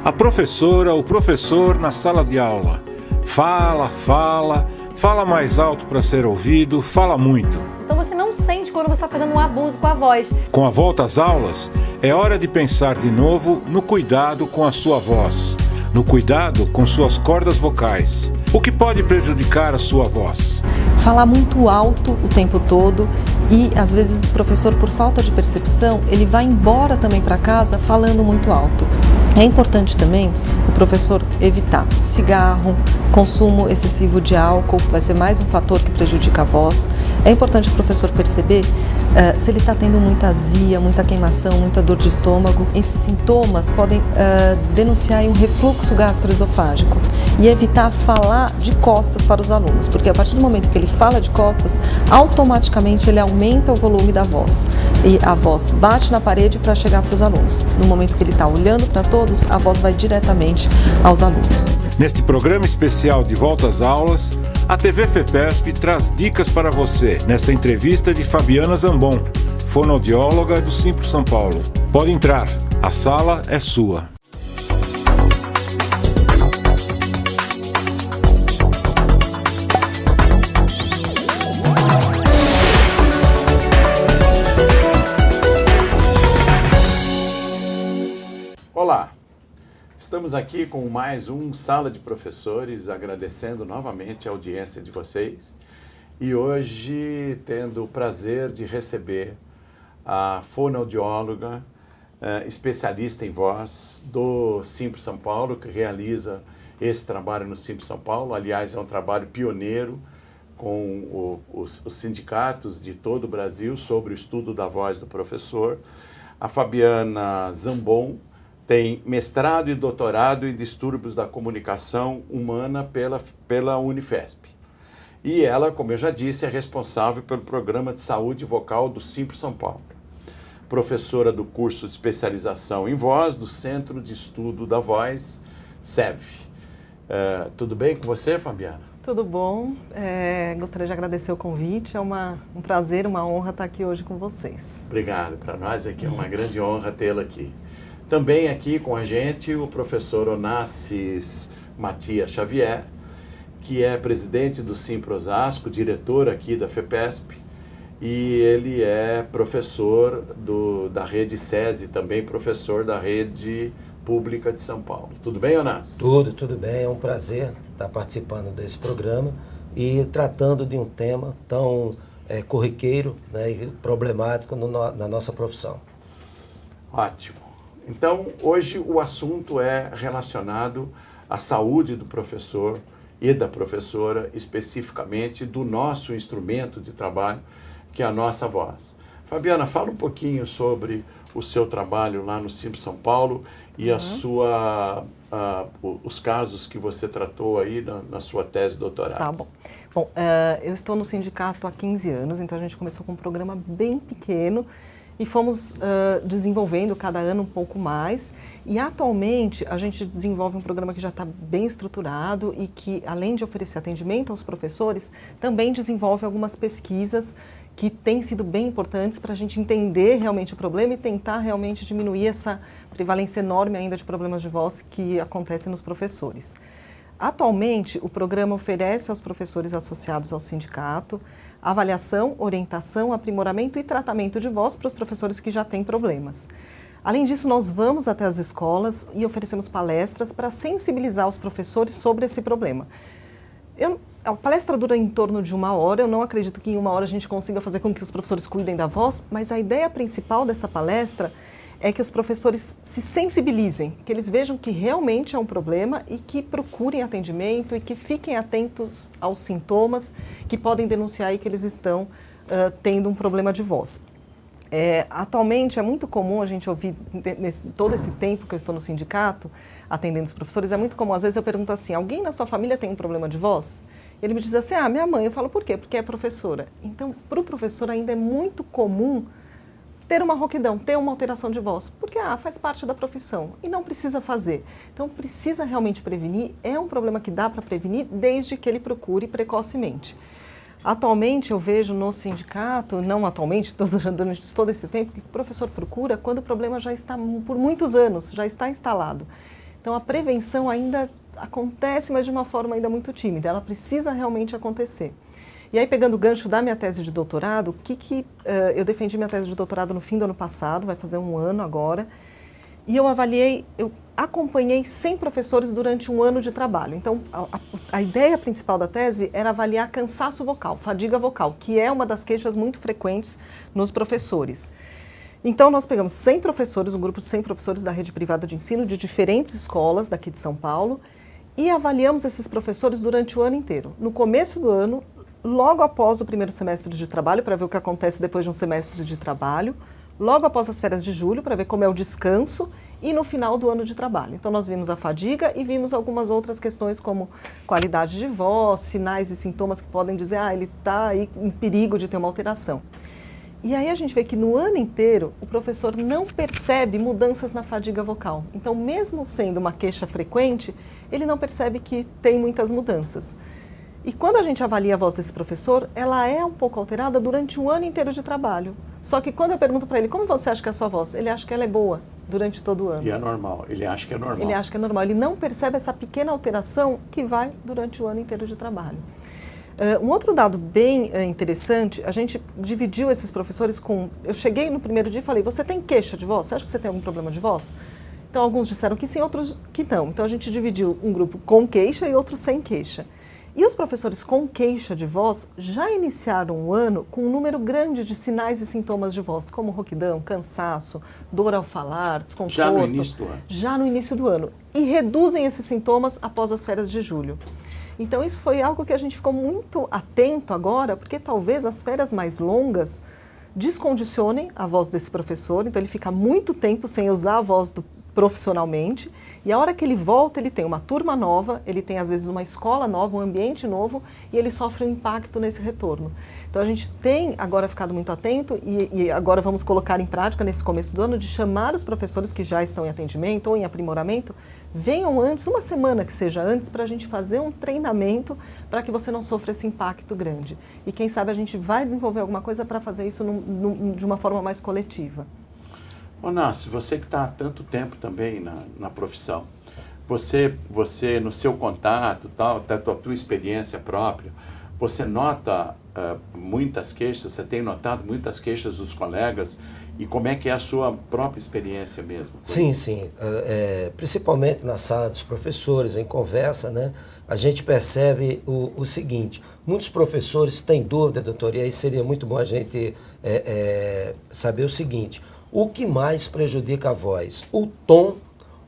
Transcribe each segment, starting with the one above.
A professora, o professor na sala de aula. Fala mais alto para ser ouvido, fala muito. Então você não sente quando você está fazendo um abuso com a voz. Com a volta às aulas, é hora de pensar de novo no cuidado com a sua voz, no cuidado com suas cordas vocais. O que pode prejudicar a sua voz? Falar muito alto o tempo todo e, às vezes, o professor, por falta de percepção, ele vai embora também para casa falando muito alto. É importante também o professor evitar cigarro, consumo excessivo de álcool, vai ser mais um fator que prejudica a voz. É importante o professor perceber se ele está tendo muita azia, muita queimação, muita dor de estômago. Esses sintomas podem denunciar um refluxo gastroesofágico e evitar falar de costas para os alunos, porque a partir do momento que ele fala de costas, automaticamente ele aumenta o volume da voz e a voz bate na parede para chegar para os alunos. No momento que ele está olhando para todos, a voz vai diretamente aos alunos. Neste programa especial de Volta às Aulas, a TV FEPESP traz dicas para você nesta entrevista de Fabiana Zambon, fonoaudióloga do Simpro São Paulo. Pode entrar, a sala é sua. Olá, estamos aqui com mais um Sala de Professores, agradecendo novamente a audiência de vocês e hoje tendo o prazer de receber a fonoaudióloga, especialista em voz do Simpro São Paulo, que realiza esse trabalho no Simpro São Paulo. Aliás, é um trabalho pioneiro com os sindicatos de todo o Brasil sobre o estudo da voz do professor. A Fabiana Zambon tem mestrado e doutorado em distúrbios da comunicação humana pela Unifesp. E ela, como eu já disse, é responsável pelo programa de saúde vocal do Simpro São Paulo. Professora do curso de especialização em voz do Centro de Estudo da Voz, SEV. Tudo bem com você, Fabiana? Tudo bom. Gostaria de agradecer o convite. É um prazer, uma honra estar aqui hoje com vocês. Obrigado. Para nós aqui é uma grande honra tê-la aqui. Também aqui com a gente o professor Onassis Matias Xavier, que é presidente do Simpro Osasco, diretor aqui da FEPESP, e ele é professor da rede SESI, também professor da rede pública de São Paulo. Tudo bem, Onassis? Tudo bem. É um prazer estar participando desse programa e tratando de um tema tão corriqueiro, né, e problemático na nossa profissão. Ótimo. Então, hoje o assunto é relacionado à saúde do professor e da professora, especificamente do nosso instrumento de trabalho, que é a nossa voz. Fabiana, fala um pouquinho sobre o seu trabalho lá no Simpro São Paulo e os casos que você tratou aí na sua tese de doutorado. Tá bom. Bom, eu estou no sindicato há 15 anos, então a gente começou com um programa bem pequeno, e fomos desenvolvendo cada ano um pouco mais. E atualmente a gente desenvolve um programa que já está bem estruturado e que, além de oferecer atendimento aos professores, também desenvolve algumas pesquisas que têm sido bem importantes para a gente entender realmente o problema e tentar realmente diminuir essa prevalência enorme ainda de problemas de voz que acontecem nos professores. Atualmente, o programa oferece aos professores associados ao sindicato avaliação, orientação, aprimoramento e tratamento de voz para os professores que já têm problemas. Além disso, nós vamos até as escolas e oferecemos palestras para sensibilizar os professores sobre esse problema. A palestra dura em torno de 1 hora, eu não acredito que em 1 hora a gente consiga fazer com que os professores cuidem da voz, mas a ideia principal dessa palestra é que os professores se sensibilizem, que eles vejam que realmente é um problema e que procurem atendimento e que fiquem atentos aos sintomas que podem denunciar aí que eles estão tendo um problema de voz. Atualmente é muito comum a gente ouvir, todo esse tempo que eu estou no sindicato, atendendo os professores, é muito comum, às vezes eu pergunto assim, alguém na sua família tem um problema de voz? Ele me diz assim, minha mãe. Eu falo, por quê? Porque é professora. Então, para o professor ainda é muito comum ter uma rouquidão, ter uma alteração de voz, porque faz parte da profissão e não precisa fazer. Então, precisa realmente prevenir, é um problema que dá para prevenir desde que ele procure precocemente. Atualmente, eu vejo no sindicato, não atualmente, durante todo esse tempo, que o professor procura quando o problema já está por muitos anos, já está instalado. Então, a prevenção ainda acontece, mas de uma forma ainda muito tímida. Ela precisa realmente acontecer. E aí, pegando o gancho da minha tese de doutorado, eu defendi minha tese de doutorado no fim do ano passado, vai fazer um ano agora, e eu acompanhei 100 professores durante um ano de trabalho. Então, a ideia principal da tese era avaliar cansaço vocal, fadiga vocal, que é uma das queixas muito frequentes nos professores. Então, nós pegamos 100 professores, um grupo de 100 professores da rede privada de ensino de diferentes escolas daqui de São Paulo, e avaliamos esses professores durante o ano inteiro. No começo do ano, logo após o primeiro semestre de trabalho, para ver o que acontece depois de um semestre de trabalho, logo após as férias de julho, para ver como é o descanso, e no final do ano de trabalho. Então, nós vimos a fadiga e vimos algumas outras questões como qualidade de voz, sinais e sintomas que podem dizer, ele está aí em perigo de ter uma alteração. E aí a gente vê que no ano inteiro o professor não percebe mudanças na fadiga vocal. Então, mesmo sendo uma queixa frequente, ele não percebe que tem muitas mudanças. E quando a gente avalia a voz desse professor, ela é um pouco alterada durante um ano inteiro de trabalho. Só que quando eu pergunto para ele, como você acha que é a sua voz? Ele acha que ela é boa durante todo o ano. E é normal, ele acha que é normal. Ele acha que é normal, ele não percebe essa pequena alteração que vai durante o ano inteiro de trabalho. Um outro dado bem interessante, a gente dividiu esses professores com... Eu cheguei no primeiro dia e falei, você tem queixa de voz? Você acha que você tem algum problema de voz? Então, alguns disseram que sim, outros que não. Então, a gente dividiu um grupo com queixa e outro sem queixa. E os professores com queixa de voz já iniciaram o ano com um número grande de sinais e sintomas de voz, como rouquidão, cansaço, dor ao falar, desconforto. Já no início do ano? Já no início do ano. E reduzem esses sintomas após as férias de julho. Então, isso foi algo que a gente ficou muito atento agora, porque talvez as férias mais longas descondicionem a voz desse professor, então ele fica muito tempo sem usar a voz profissionalmente, e a hora que ele volta, ele tem uma turma nova, ele tem às vezes uma escola nova, um ambiente novo, e ele sofre um impacto nesse retorno. Então a gente tem agora ficado muito atento, e agora vamos colocar em prática nesse começo do ano, de chamar os professores que já estão em atendimento ou em aprimoramento, venham antes, uma semana que seja antes, para a gente fazer um treinamento para que você não sofra esse impacto grande. E quem sabe a gente vai desenvolver alguma coisa para fazer isso de uma forma mais coletiva. Onassi, você que está há tanto tempo também na profissão, você no seu contato, até a tua experiência própria, você nota muitas queixas, você tem notado muitas queixas dos colegas, e como é que é a sua própria experiência mesmo? Sim. Principalmente na sala dos professores, em conversa, né, a gente percebe o seguinte, muitos professores têm dúvida, doutor, e aí seria muito bom a gente saber o seguinte, o que mais prejudica a voz? O tom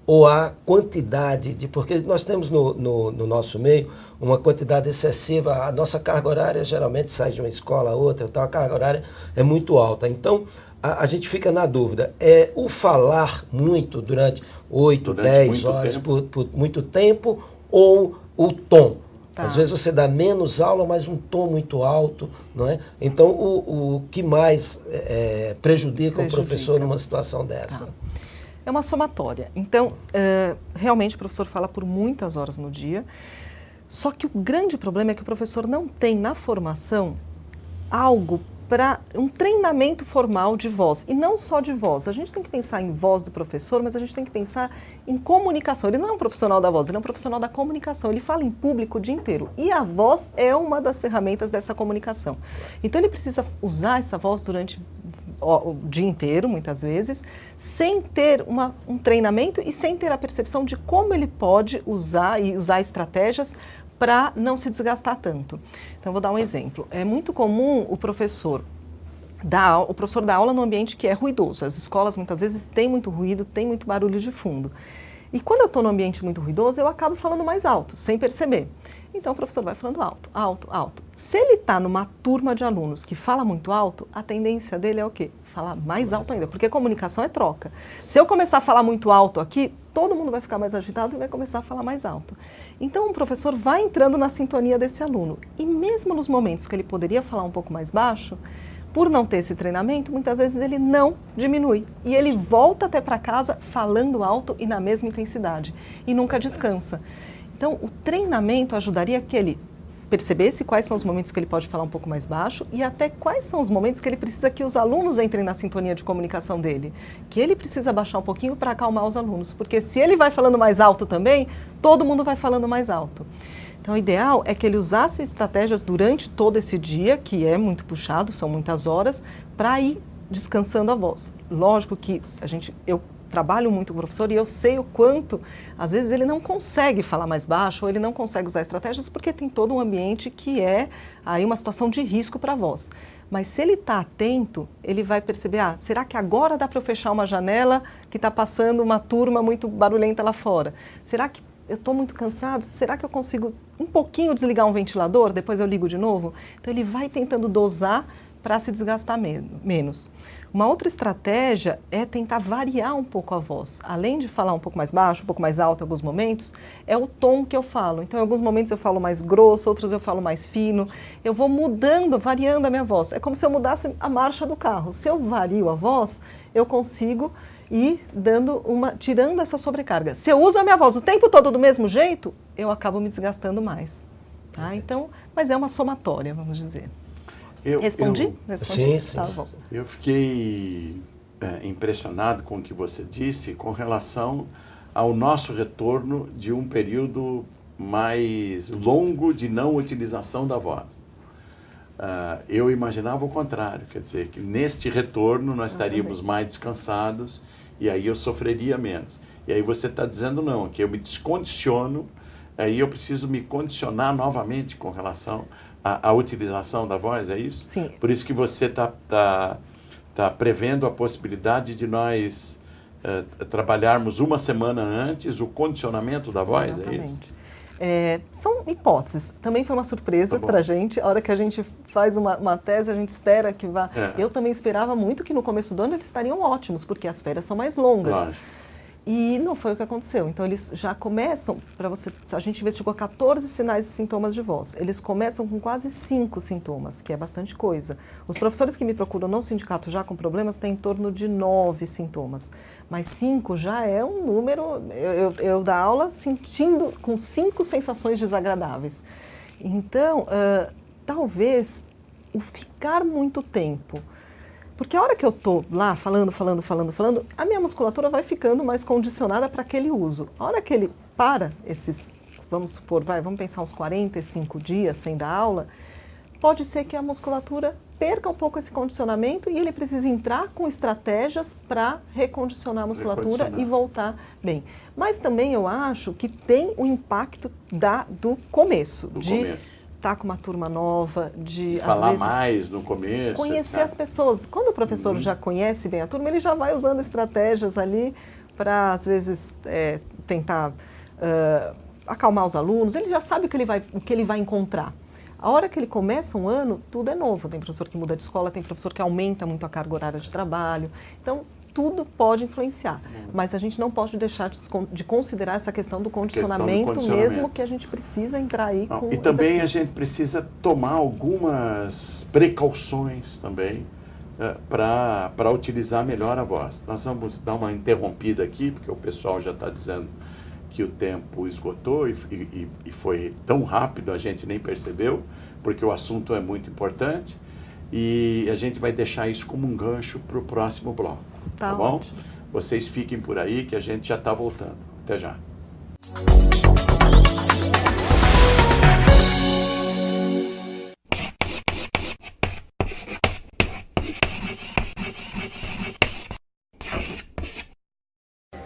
ou a quantidade de... Porque nós temos no nosso meio uma quantidade excessiva, a nossa carga horária geralmente sai de uma escola a outra, então a carga horária é muito alta. Então, a gente fica na dúvida, o falar muito durante 8, 10 horas por muito tempo ou o tom? Tá. Às vezes você dá menos aula, mas um tom muito alto, não é? Então, o que mais prejudica o professor numa situação dessa? Tá. É uma somatória. Então, realmente o professor fala por muitas horas no dia, só que o grande problema é que o professor não tem na formação algo para um treinamento formal de voz, e não só de voz. A gente tem que pensar em voz do professor, mas a gente tem que pensar em comunicação. Ele não é um profissional da voz, ele é um profissional da comunicação. Ele fala em público o dia inteiro, e a voz é uma das ferramentas dessa comunicação. Então ele precisa usar essa voz durante o dia inteiro, muitas vezes, sem ter um treinamento e sem ter a percepção de como ele pode usar estratégias para não se desgastar tanto. Então, vou dar um exemplo. É muito comum o professor dar aula num ambiente que é ruidoso. As escolas, muitas vezes, têm muito ruído, tem muito barulho de fundo. E quando eu estou num ambiente muito ruidoso, eu acabo falando mais alto, sem perceber. Então, o professor vai falando alto, alto, alto. Se ele está numa turma de alunos que fala muito alto, a tendência dele é o quê? Falar mais alto ainda, porque comunicação é troca. Se eu começar a falar muito alto aqui, todo mundo vai ficar mais agitado e vai começar a falar mais alto. Então, o professor vai entrando na sintonia desse aluno. E mesmo nos momentos que ele poderia falar um pouco mais baixo, por não ter esse treinamento, muitas vezes ele não diminui. E ele volta até para casa falando alto e na mesma intensidade. E nunca descansa. Então, o treinamento ajudaria que ele percebesse quais são os momentos que ele pode falar um pouco mais baixo e até quais são os momentos que ele precisa que os alunos entrem na sintonia de comunicação dele, que ele precisa baixar um pouquinho para acalmar os alunos, porque se ele vai falando mais alto também, todo mundo vai falando mais alto. Então, o ideal é que ele usasse estratégias durante todo esse dia, que é muito puxado, são muitas horas, para ir descansando a voz. Lógico que eu trabalho muito com o professor e eu sei o quanto, às vezes, ele não consegue falar mais baixo ou ele não consegue usar estratégias porque tem todo um ambiente que é aí uma situação de risco para a voz. Mas se ele está atento, ele vai perceber, será que agora dá para eu fechar uma janela que está passando uma turma muito barulhenta lá fora? Será que eu estou muito cansado? Será que eu consigo um pouquinho desligar um ventilador, depois eu ligo de novo? Então ele vai tentando dosar para se desgastar menos. Uma outra estratégia é tentar variar um pouco a voz. Além de falar um pouco mais baixo, um pouco mais alto em alguns momentos, é o tom que eu falo. Então, em alguns momentos eu falo mais grosso, outros eu falo mais fino. Eu vou mudando, variando a minha voz. É como se eu mudasse a marcha do carro. Se eu vario a voz, eu consigo ir tirando essa sobrecarga. Se eu uso a minha voz o tempo todo do mesmo jeito, eu acabo me desgastando mais. Tá? Então, mas é uma somatória, vamos dizer. Respondi? Sim, sim. Tá bom. Eu fiquei impressionado com o que você disse com relação ao nosso retorno de um período mais longo de não utilização da voz. Eu imaginava o contrário, quer dizer, que neste retorno nós estaríamos mais descansados e aí eu sofreria menos. E aí você está dizendo não, que eu me descondiciono, aí eu preciso me condicionar novamente com relação à utilização da voz, é isso? Sim. Por isso que você está prevendo a possibilidade de nós trabalharmos uma semana antes o condicionamento da voz, Exatamente. É isso? São hipóteses. Também foi uma surpresa para a gente. A hora que a gente faz uma tese, a gente espera que vá... Eu também esperava muito que no começo do ano eles estariam ótimos, porque as férias são mais longas. Lógico. E não foi o que aconteceu. Então, eles já começam, a gente investigou 14 sinais e sintomas de voz. Eles começam com quase 5 sintomas, que é bastante coisa. Os professores que me procuram no sindicato já com problemas têm em torno de 9 sintomas. Mas 5 já é um número... Eu dou aula sentindo com 5 sensações desagradáveis. Então, talvez o ficar muito tempo... Porque a hora que eu estou lá falando, a minha musculatura vai ficando mais condicionada para aquele uso. A hora que ele para esses, vamos supor, vamos pensar uns 45 dias sem dar aula, pode ser que a musculatura perca um pouco esse condicionamento e ele precisa entrar com estratégias para recondicionar a musculatura e voltar bem. Mas também eu acho que tem o impacto do começo. Estar com uma turma nova, de falar às vezes, mais no começo. Conhecer as pessoas. Quando o professor já conhece bem a turma, ele já vai usando estratégias ali para, às vezes, tentar acalmar os alunos. Ele já sabe o que ele vai encontrar. A hora que ele começa um ano, tudo é novo. Tem professor que muda de escola, tem professor que aumenta muito a carga horária de trabalho. Então, tudo pode influenciar, mas a gente não pode deixar de considerar essa questão do condicionamento, mesmo que a gente precisa entrar aí com e também exercícios. A gente precisa tomar algumas precauções também para utilizar melhor a voz. Nós vamos dar uma interrompida aqui, porque o pessoal já está dizendo que o tempo esgotou e foi tão rápido, a gente nem percebeu, porque o assunto é muito importante e a gente vai deixar isso como um gancho para o próximo bloco. Tá bom? Ótimo. Vocês fiquem por aí que a gente já está voltando. Até já.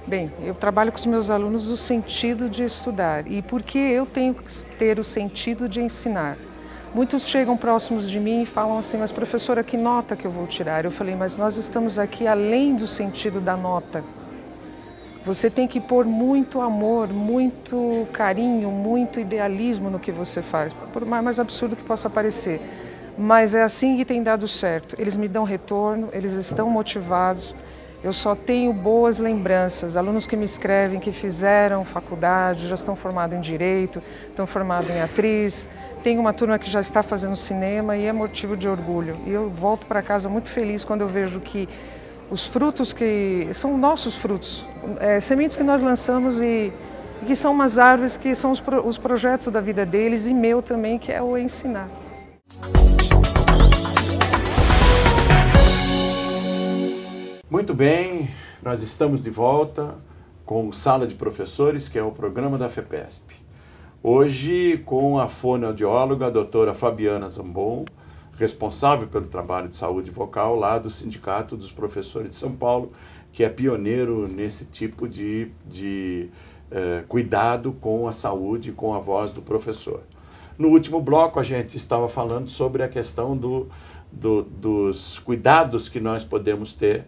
Bem, eu trabalho com os meus alunos o sentido de estudar e por que eu tenho que ter o sentido de ensinar. Muitos chegam próximos de mim e falam assim, mas professora, que nota que eu vou tirar? Eu falei, mas nós estamos aqui além do sentido da nota. Você tem que pôr muito amor, muito carinho, muito idealismo no que você faz, por mais absurdo que possa parecer. Mas é assim que tem dado certo. Eles me dão retorno, eles estão motivados. Eu só tenho boas lembranças, alunos que me escrevem, que fizeram faculdade, já estão formados em Direito, estão formados em Atriz, tem uma turma que já está fazendo cinema e é motivo de orgulho. E eu volto para casa muito feliz quando eu vejo que os frutos que são nossos frutos, sementes que nós lançamos e e que são umas árvores que são os projetos da vida deles e meu também, que é o ensinar. Muito bem, nós estamos de volta com o Sala de Professores, que é o programa da FEPESP. Hoje com a fonoaudióloga, a doutora Fabiana Zambon, responsável pelo trabalho de saúde vocal lá do Sindicato dos Professores de São Paulo, que é pioneiro nesse tipo de cuidado com a saúde e com a voz do professor. No último bloco a gente estava falando sobre a questão dos cuidados que nós podemos ter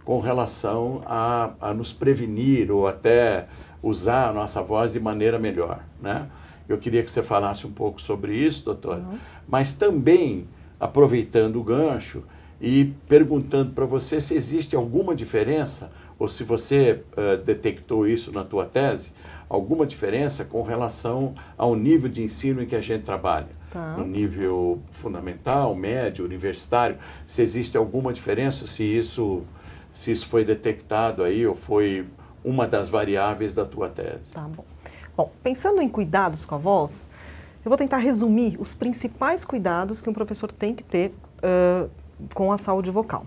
com relação a nos prevenir ou até usar a nossa voz de maneira melhor, né? Eu queria que você falasse um pouco sobre isso, doutora, mas também aproveitando o gancho e perguntando para você se existe alguma diferença, ou se você detectou isso na tua tese, alguma diferença com relação ao nível de ensino em que a gente trabalha. No nível fundamental, médio, universitário, se existe alguma diferença, se isso foi detectado aí ou foi uma das variáveis da tua tese. Tá bom. Bom, pensando em cuidados com a voz, eu vou tentar resumir os principais cuidados que um professor tem que ter com a saúde vocal.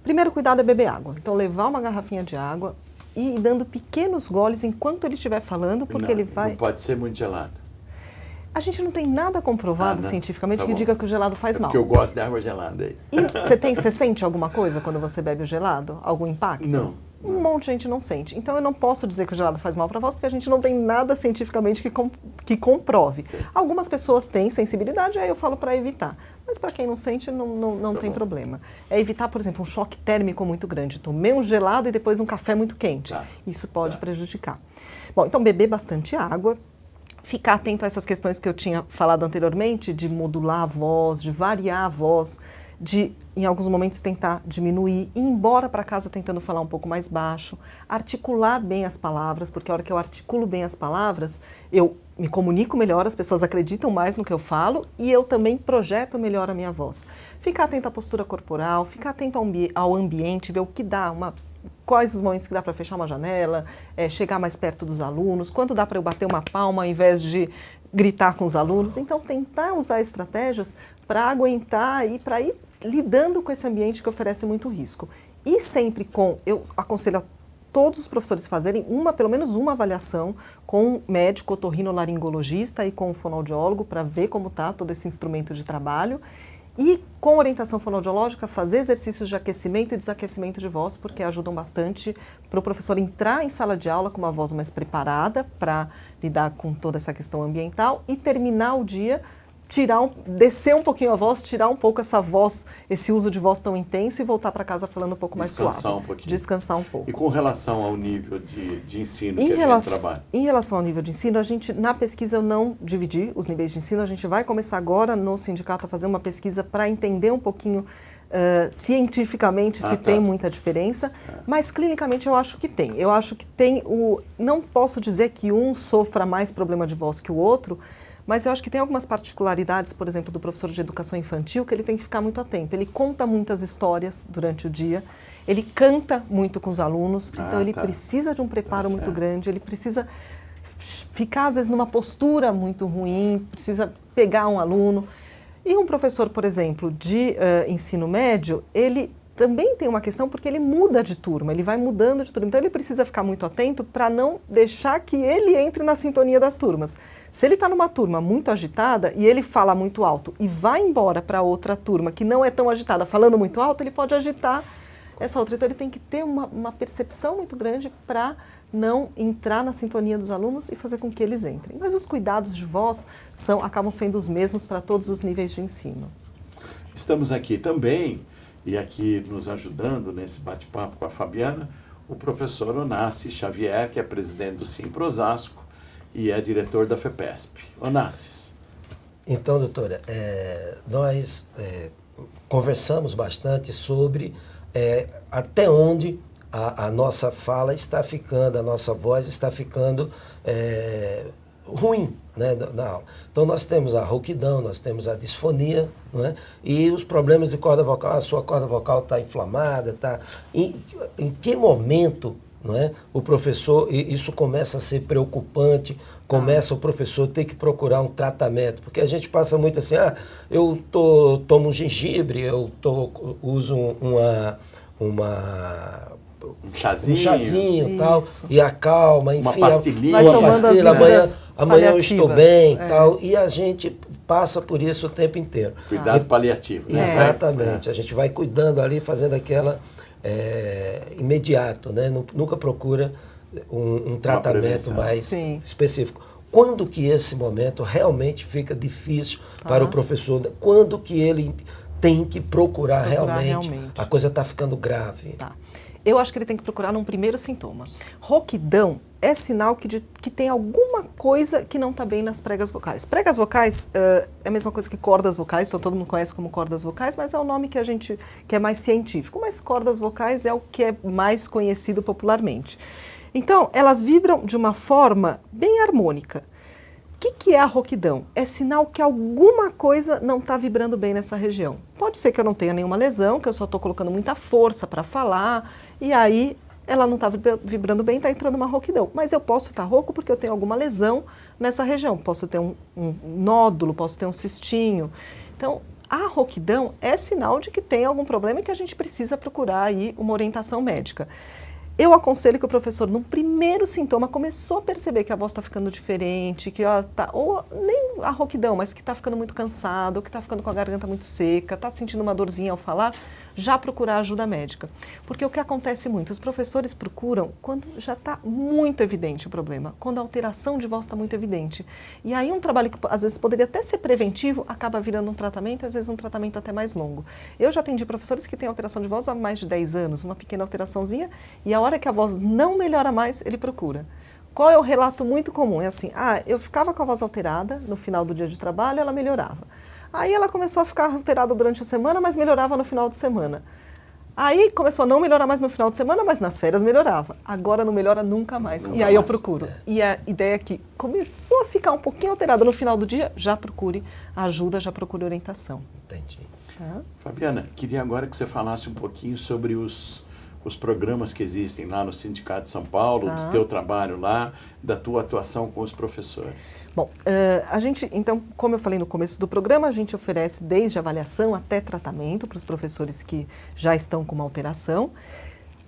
Primeiro cuidado é beber água. Então, levar uma garrafinha de água e ir dando pequenos goles enquanto ele estiver falando, porque ele vai... Não pode ser muito gelado. A gente não tem nada comprovado cientificamente que diga que o gelado faz mal. Porque eu gosto de água gelada. E você sente alguma coisa quando você bebe o gelado? Algum impacto? Não. Um monte de gente não sente. Então eu não posso dizer que o gelado faz mal para a voz, porque a gente não tem nada cientificamente que comprove. Sim. Algumas pessoas têm sensibilidade, aí eu falo para evitar. Mas para quem não sente, não tem problema. É evitar, por exemplo, um choque térmico muito grande. Tomei um gelado e depois um café muito quente. Isso pode prejudicar. Bom, então beber bastante água. Ficar atento a essas questões que eu tinha falado anteriormente, de modular a voz, de variar a voz, de, em alguns momentos, tentar diminuir, ir embora para casa tentando falar um pouco mais baixo, articular bem as palavras, porque a hora que eu articulo bem as palavras, eu me comunico melhor, as pessoas acreditam mais no que eu falo e eu também projeto melhor a minha voz. Ficar atento à postura corporal, ficar atento ao ambiente, ver o que dá, quais os momentos que dá para fechar uma janela, chegar mais perto dos alunos, quando dá para eu bater uma palma ao invés de gritar com os alunos. Então, tentar usar estratégias para aguentar e para ir lidando com esse ambiente que oferece muito risco. E sempre eu aconselho a todos os professores fazerem pelo menos uma avaliação com o médico otorrinolaringologista e com o fonoaudiólogo para ver como está todo esse instrumento de trabalho. E, com orientação fonoaudiológica, fazer exercícios de aquecimento e desaquecimento de voz, porque ajudam bastante para o professor entrar em sala de aula com uma voz mais preparada para lidar com toda essa questão ambiental e terminar o dia, descer um pouquinho a voz, tirar um pouco essa voz, esse uso de voz tão intenso e voltar para casa falando um pouco mais suave. Descansar um pouco. E com relação ao nível de ensino que a gente trabalha? Em relação ao nível de ensino, a gente, na pesquisa, eu não dividi os níveis de ensino. A gente vai começar agora no sindicato a fazer uma pesquisa para entender um pouquinho cientificamente se tem muita diferença, mas clinicamente eu acho que tem. Eu acho que tem não posso dizer que um sofra mais problema de voz que o outro, mas eu acho que tem algumas particularidades, por exemplo, do professor de educação infantil, que ele tem que ficar muito atento. Ele conta muitas histórias durante o dia, ele canta muito com os alunos, então ele precisa de um preparo muito grande, ele precisa ficar, às vezes, numa postura muito ruim, precisa pegar um aluno. E um professor, por exemplo, de ensino médio, ele também tem uma questão porque ele muda de turma, ele vai mudando de turma. Então, ele precisa ficar muito atento para não deixar que ele entre na sintonia das turmas. Se ele está numa turma muito agitada e ele fala muito alto e vai embora para outra turma que não é tão agitada, falando muito alto, ele pode agitar essa outra. Então, ele tem que ter uma percepção muito grande para não entrar na sintonia dos alunos e fazer com que eles entrem. Mas os cuidados de voz acabam sendo os mesmos para todos os níveis de ensino. Estamos aqui também, e aqui nos ajudando nesse bate-papo com a Fabiana, o professor Onassis Xavier, que é presidente do Simpro Osasco e é diretor da FEPESP. Onassis. Então, doutora, nós conversamos bastante sobre até onde a nossa fala está ficando, a nossa voz está ficando ruim, né, na aula. Então nós temos a rouquidão, nós temos a disfonia, não é? E os problemas de corda vocal, a sua corda vocal está inflamada, em que momento não é? O professor, isso começa a ser preocupante, começa o professor ter que procurar um tratamento, porque a gente passa muito assim, eu tomo um gengibre, uso um chazinho e tal, e acalma, enfim, uma pastilhinha, amanhã eu estou bem, tal, e a gente passa por isso o tempo inteiro. Cuidado paliativo, né? Exatamente, a gente vai cuidando ali, fazendo aquela imediato, né? Nunca procura um tratamento mais específico. Quando que esse momento realmente fica difícil para o professor? Quando que ele tem que procurar realmente? A coisa está ficando grave. Tá. Eu acho que ele tem que procurar num primeiro sintoma. Rouquidão é sinal que tem alguma coisa que não está bem nas pregas vocais. Pregas vocais é a mesma coisa que cordas vocais, então todo mundo conhece como cordas vocais, mas é o nome que é mais científico. Mas cordas vocais é o que é mais conhecido popularmente. Então, elas vibram de uma forma bem harmônica. O que é a rouquidão? É sinal que alguma coisa não está vibrando bem nessa região. Pode ser que eu não tenha nenhuma lesão, que eu só estou colocando muita força para falar, e aí ela não está vibrando bem, está entrando uma rouquidão. Mas eu posso estar rouco porque eu tenho alguma lesão nessa região. Posso ter um nódulo, posso ter um cistinho. Então, a rouquidão é sinal de que tem algum problema e que a gente precisa procurar aí uma orientação médica. Eu aconselho que o professor, no primeiro sintoma, começou a perceber que a voz está ficando diferente, que ela está, ou nem a rouquidão, mas que está ficando muito cansado, ou que está ficando com a garganta muito seca, está sentindo uma dorzinha ao falar, já procurar ajuda médica. Porque o que acontece muito, os professores procuram quando já está muito evidente o problema, quando a alteração de voz está muito evidente. E aí um trabalho que às vezes poderia até ser preventivo, acaba virando um tratamento, às vezes um tratamento até mais longo. Eu já atendi professores que têm alteração de voz há mais de 10 anos, uma pequena alteraçãozinha, e a hora que a voz não melhora mais, ele procura. Qual é o relato muito comum? É assim, eu ficava com a voz alterada no final do dia de trabalho, ela melhorava. Aí ela começou a ficar alterada durante a semana, mas melhorava no final de semana. Aí começou a não melhorar mais no final de semana, mas nas férias melhorava. Agora não melhora nunca mais. E aí eu procuro. E a ideia é que começou a ficar um pouquinho alterada no final do dia, já procure ajuda, já procure orientação. Entendi. Fabiana, queria agora que você falasse um pouquinho sobre os programas que existem lá no Sindicato de São Paulo, do teu trabalho lá, da tua atuação com os professores. Bom, a gente, então, como eu falei no começo do programa, a gente oferece desde avaliação até tratamento para os professores que já estão com uma alteração.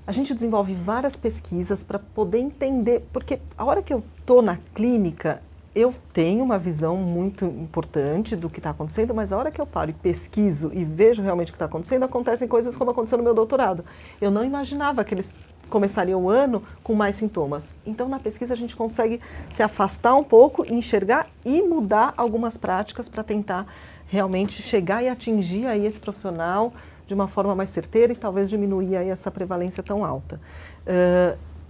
A gente desenvolve várias pesquisas para poder entender, porque a hora que eu estou na clínica, eu tenho uma visão muito importante do que está acontecendo, mas a hora que eu paro e pesquiso e vejo realmente o que está acontecendo, acontecem coisas como aconteceu no meu doutorado. Eu não imaginava que eles começariam o ano com mais sintomas. Então, na pesquisa, a gente consegue se afastar um pouco, enxergar e mudar algumas práticas para tentar realmente chegar e atingir aí esse profissional de uma forma mais certeira e talvez diminuir aí essa prevalência tão alta.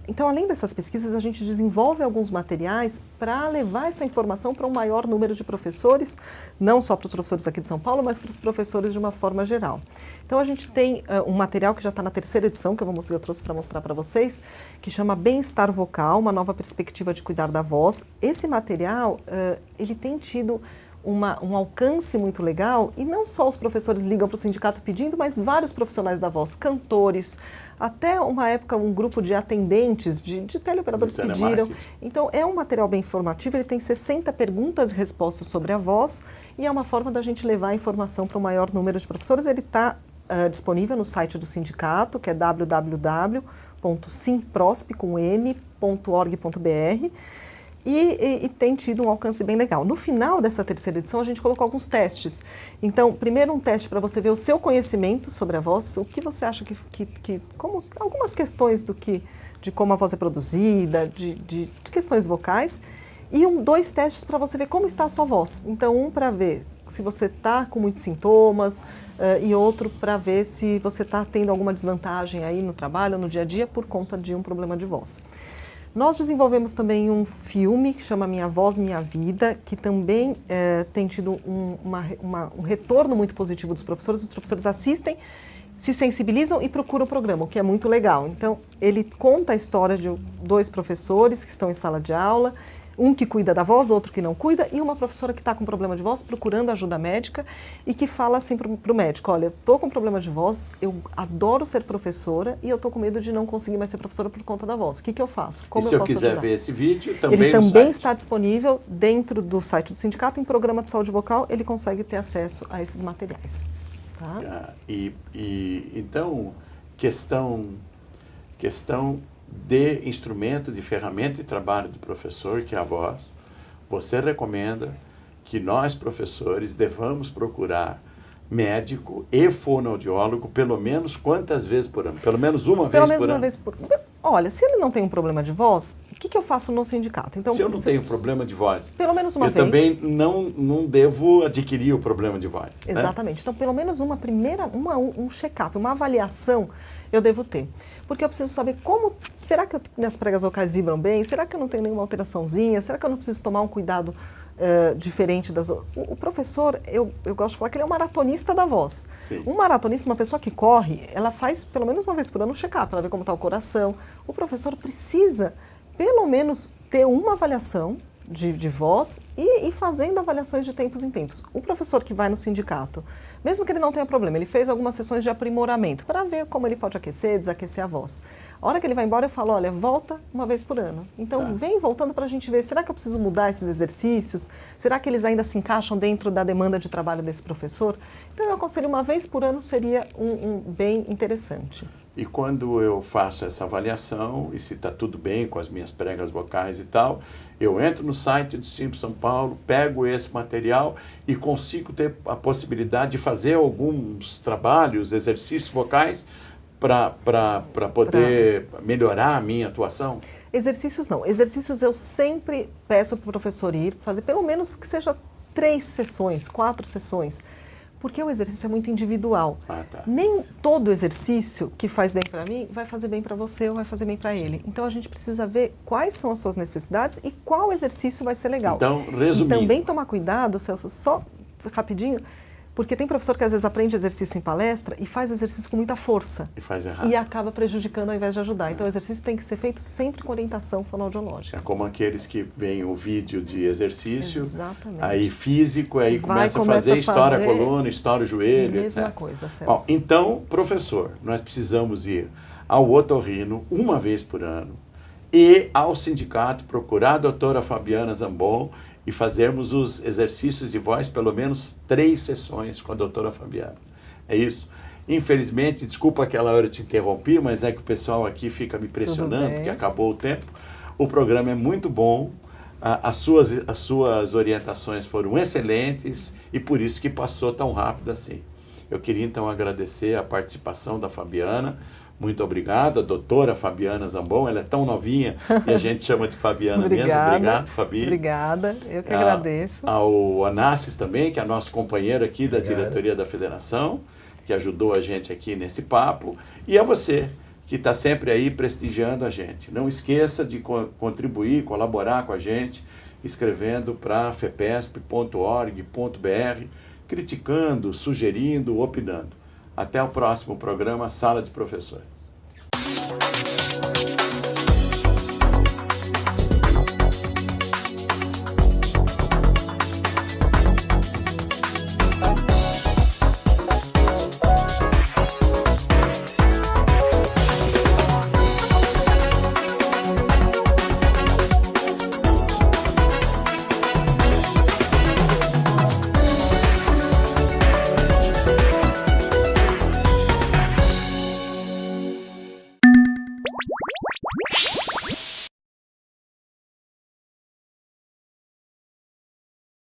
Então, além dessas pesquisas, a gente desenvolve alguns materiais para levar essa informação para um maior número de professores, não só para os professores aqui de São Paulo, mas para os professores de uma forma geral. Então, a gente tem um material que já está na 3ª edição, que eu trouxe para mostrar para vocês, que chama Bem-Estar Vocal, uma nova perspectiva de cuidar da voz. Esse material, ele tem tido um alcance muito legal, e não só os professores ligam para o sindicato pedindo, mas vários profissionais da voz, cantores, até uma época um grupo de atendentes, de teleoperadores pediram. Então é um material bem informativo, ele tem 60 perguntas e respostas sobre a voz, e é uma forma da gente levar a informação para o maior número de professores. Ele está disponível no site do sindicato, que é www.simprosp.org.br. E tem tido um alcance bem legal. No final dessa 3ª edição, a gente colocou alguns testes. Então, primeiro um teste para você ver o seu conhecimento sobre a voz, o que você acha como algumas questões de como a voz é produzida, de questões vocais, e 2 testes para você ver como está a sua voz. Então, um para ver se você está com muitos sintomas, e outro para ver se você está tendo alguma desvantagem aí no trabalho, no dia a dia, por conta de um problema de voz. Nós desenvolvemos também um filme que chama Minha Voz, Minha Vida, que também tem tido um retorno muito positivo dos professores. Os professores assistem, se sensibilizam e procuram o programa, o que é muito legal. Então, ele conta a história de 2 professores que estão em sala de aula, Um que cuida da voz, outro que não cuida, e uma professora que está com problema de voz, procurando ajuda médica e que fala assim para o médico, olha, eu estou com problema de voz, eu adoro ser professora e eu estou com medo de não conseguir mais ser professora por conta da voz. O que eu faço? Como e eu posso se eu quiser ajudar? ver esse vídeo, também Ele também site. está disponível dentro do site do sindicato, em programa de saúde vocal, ele consegue ter acesso a esses materiais. Tá? Então, questão de instrumento, de ferramenta de trabalho do professor, que é a voz, você recomenda que nós, professores, devamos procurar médico e fonoaudiólogo pelo menos quantas vezes por ano? Pelo menos uma vez por ano? Vez por ano. Olha, se ele não tem um problema de voz, o que eu faço no sindicato? Então, se eu não tenho problema de voz, pelo menos uma eu vez. também não devo adquirir o problema de voz. Exatamente. Né? Então, pelo menos um check-up, uma avaliação eu devo ter. Porque eu preciso saber será que minhas pregas vocais vibram bem? Será que eu não tenho nenhuma alteraçãozinha? Será que eu não preciso tomar um cuidado diferente das outras? O professor, eu gosto de falar que ele é um maratonista da voz. Sim. Um maratonista, uma pessoa que corre, ela faz pelo menos uma vez por ano um check-up, ela vê como está o coração. O professor precisa, pelo menos, ter uma avaliação de voz e fazendo avaliações de tempos em tempos. O professor que vai no sindicato, mesmo que ele não tenha problema, ele fez algumas sessões de aprimoramento para ver como ele pode aquecer, desaquecer a voz. A hora que ele vai embora, eu falo, olha, volta uma vez por ano. Então, vem voltando para a gente ver, será que eu preciso mudar esses exercícios? Será que eles ainda se encaixam dentro da demanda de trabalho desse professor? Então, eu aconselho uma vez por ano, seria bem interessante. E quando eu faço essa avaliação, e se está tudo bem com as minhas pregas vocais e tal, eu entro no site do Simpro São Paulo, pego esse material e consigo ter a possibilidade de fazer alguns trabalhos, exercícios vocais para poder melhorar a minha atuação? Exercícios não. Exercícios eu sempre peço para o professor ir, fazer pelo menos que seja 3 sessões, 4 sessões. Porque o exercício é muito individual. Nem todo exercício que faz bem para mim vai fazer bem para você ou vai fazer bem para ele. Então, a gente precisa ver quais são as suas necessidades e qual exercício vai ser legal. Então, resumindo. E também tomar cuidado, Celso, só rapidinho, porque tem professor que às vezes aprende exercício em palestra e faz o exercício com muita força. E faz errado. E acaba prejudicando ao invés de ajudar. Então, o exercício tem que ser feito sempre com orientação fonoaudiológica. É como aqueles que veem o vídeo de exercício, Exatamente. Aí físico, aí começa a fazer, estoura a coluna, estoura o joelho, Mesma etc. coisa, Celso. Bom, então, professor, nós precisamos ir ao otorrino uma vez por ano e ao sindicato procurar a doutora Fabiana Zambon e fazermos os exercícios de voz pelo menos 3 sessões com a doutora Fabiana. É isso. Infelizmente, desculpa aquela hora eu te interrompi, mas é que o pessoal aqui fica me pressionando, porque acabou o tempo. O programa é muito bom, as suas orientações foram excelentes e por isso que passou tão rápido assim. Eu queria então agradecer a participação da Fabiana. Muito obrigado, a doutora Fabiana Zambon, ela é tão novinha e a gente chama de Fabiana mesmo. Obrigado, Fabi. Obrigada, eu que agradeço. Ao Anassis também, que é nosso companheiro aqui da diretoria da federação, que ajudou a gente aqui nesse papo, e a você, que está sempre aí prestigiando a gente. Não esqueça de contribuir, colaborar com a gente, escrevendo para fepesp.org.br, criticando, sugerindo, opinando. Até o próximo programa Sala de Professores.